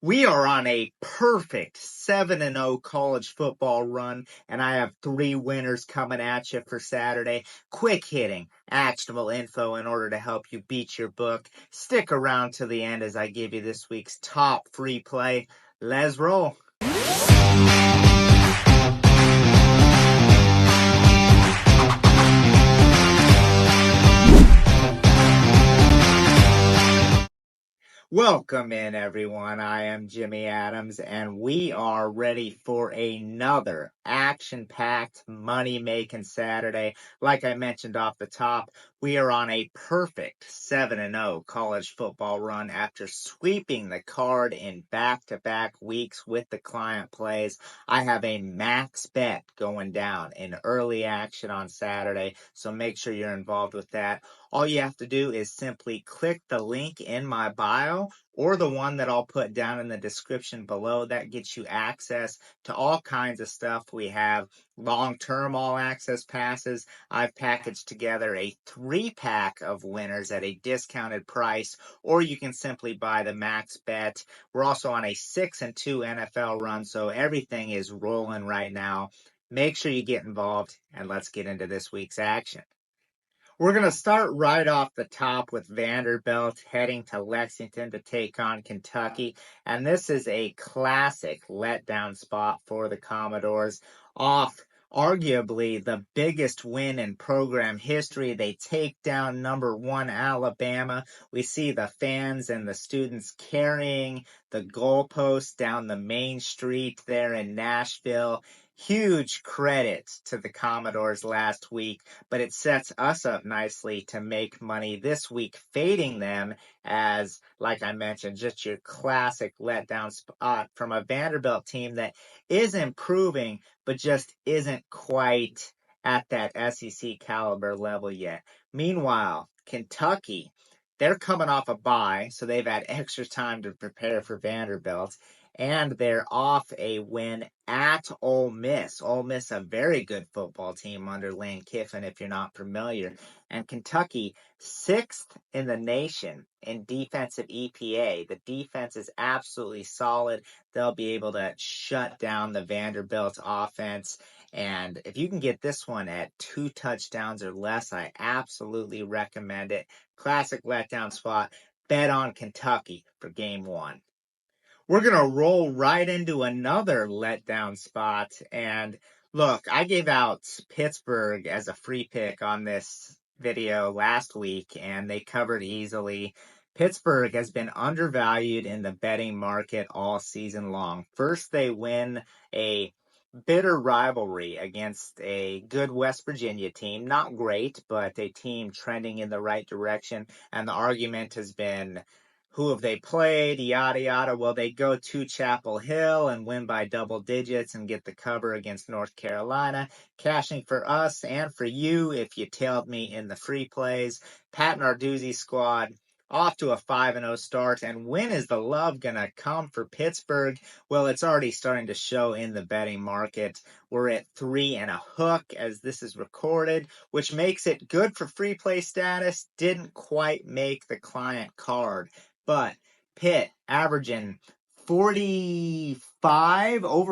We are on a perfect 7-0 college football run, and I have three winners coming at you for Saturday. Quick hitting, actionable info in order to help you beat your book. Stick around to the end as I give you this week's top free play. Let's roll. Welcome in, everyone. I am Jimmy Adams, and we are ready for another action-packed, money-making Saturday. Like I mentioned off the top, we are on a perfect 7-0 college football run after sweeping the card in back-to-back weeks with the client plays. I have a max bet going down in early action on Saturday, so make sure you're involved with that. All you have to do is simply click the link in my bio or the one that I'll put down in the description below. That gets you access to all kinds of stuff. We have long-term all-access passes. I've packaged together a 3-pack of winners at a discounted price, or you can simply buy the max bet. We're also on a 6-2 NFL run, so everything is rolling right now. Make sure you get involved, and let's get into this week's action. We're going to start right off the top with Vanderbilt heading to Lexington to take on Kentucky. And this is a classic letdown spot for the Commodores. Off arguably the biggest win in program history. They take down number 1 Alabama. We see the fans and the students carrying the goalposts down the main street there in Nashville. Huge credit to the Commodores last week, but it sets us up nicely to make money this week, fading them as, like I mentioned, just your classic letdown spot from a Vanderbilt team that is improving, but just isn't quite at that SEC caliber level yet. Meanwhile, Kentucky, they're coming off a bye, so they've had extra time to prepare for Vanderbilt. And they're off a win at Ole Miss. Ole Miss, a very good football team under Lane Kiffin, if you're not familiar. And Kentucky, 6th in the nation in defensive EPA. The defense is absolutely solid. They'll be able to shut down the Vanderbilt offense. And if you can get this one at 2 touchdowns or less, I absolutely recommend it. Classic letdown spot. Bet on Kentucky for game 1. We're going to roll right into another letdown spot. And look, I gave out Pittsburgh as a free pick on this video last week, and they covered easily. Pittsburgh has been undervalued in the betting market all season long. First, they win a bitter rivalry against a good West Virginia team. Not great, but a team trending in the right direction. And the argument has been, who have they played, yada, yada. Well, they go to Chapel Hill and win by double digits and get the cover against North Carolina. Cashing for us and for you if you tailed me in the free plays. Pat Narduzzi's squad off to a 5-0 start. And when is the love going to come for Pittsburgh? Well, it's already starting to show in the betting market. We're at 3 and a hook as this is recorded, which makes it good for free play status. Didn't quite make the client card. But Pitt averaging over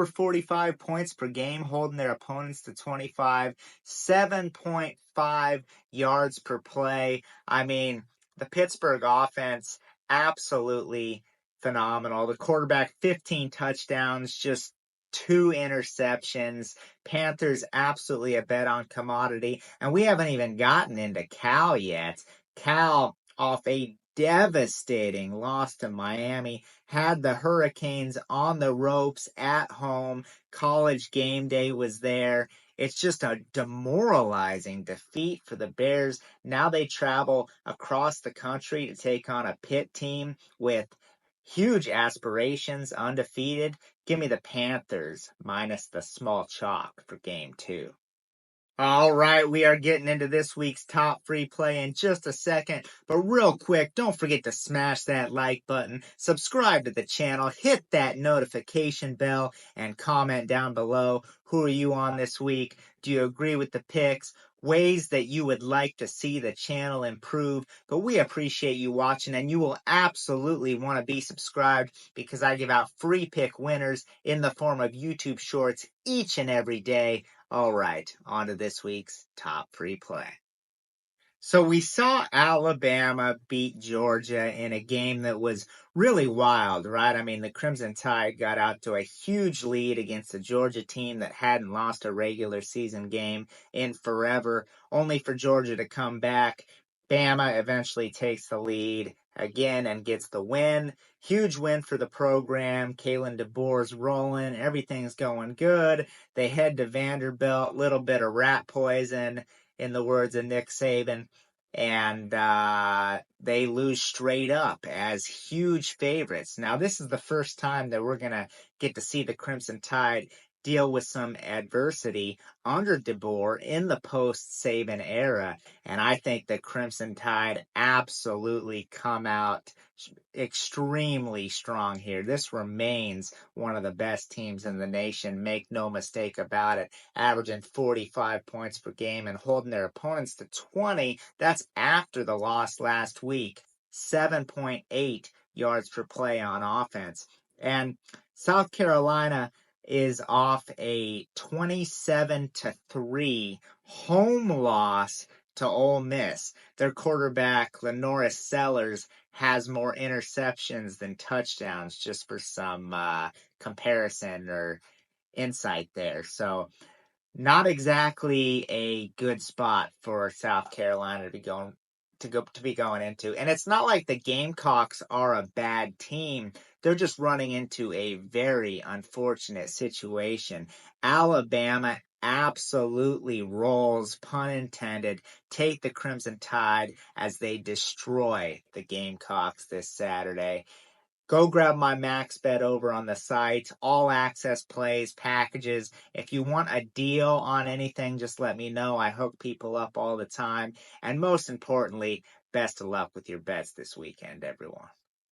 45 points per game, holding their opponents to 25, 7.5 yards per play. I mean, the Pittsburgh offense, absolutely phenomenal. The quarterback, 15 touchdowns, just 2 interceptions. Panthers, absolutely a bet on commodity. And we haven't even gotten into Cal yet. Cal off a devastating loss to Miami, had the Hurricanes on the ropes at home. College game day was there. It's just a demoralizing defeat for the Bears. Now they travel across the country to take on a Pitt team with huge aspirations, undefeated. Give me the Panthers minus the small chalk for game 2. All right, we are getting into this week's top free play in just a second. But real quick, don't forget to smash that like button, subscribe to the channel, hit that notification bell, and comment down below. Who are you on this week? Do you agree with the picks? ways that you would like to see the channel improve. But we appreciate you watching, and you will absolutely want to be subscribed because I give out free pick winners in the form of YouTube shorts each and every day. All right, on to this week's top free play. So we saw Alabama beat Georgia in a game that was really wild, right? I mean, the Crimson Tide got out to a huge lead against a Georgia team that hadn't lost a regular season game in forever, only for Georgia to come back. Bama eventually takes the lead again and gets the win. Huge win for the program. Kalen DeBoer's rolling. Everything's going good. They head to Vanderbilt. Little bit of rat poison, in the words of Nick Saban, and they lose straight up as huge favorites. Now, this is the first time that we're going to get to see the Crimson Tide deal with some adversity under DeBoer in the post-Saban era, and I think the Crimson Tide absolutely come out extremely strong here. This remains one of the best teams in the nation, make no mistake about it, averaging 45 points per game and holding their opponents to 20. That's after the loss last week. 7.8 yards per play on offense. And South Carolina is off a 27-3 home loss to Ole Miss. Their quarterback, Lenoris Sellers, has more interceptions than touchdowns, just for some comparison or insight there. So not exactly a good spot for South Carolina to be going into. And it's not like the Gamecocks are a bad team. They're just running into a very unfortunate situation. Alabama absolutely rolls, pun intended, take the Crimson Tide as they destroy the Gamecocks this Saturday. Go grab my max bet over on the site, all access plays, packages. If you want a deal on anything, just let me know. I hook people up all the time. And most importantly, best of luck with your bets this weekend, everyone.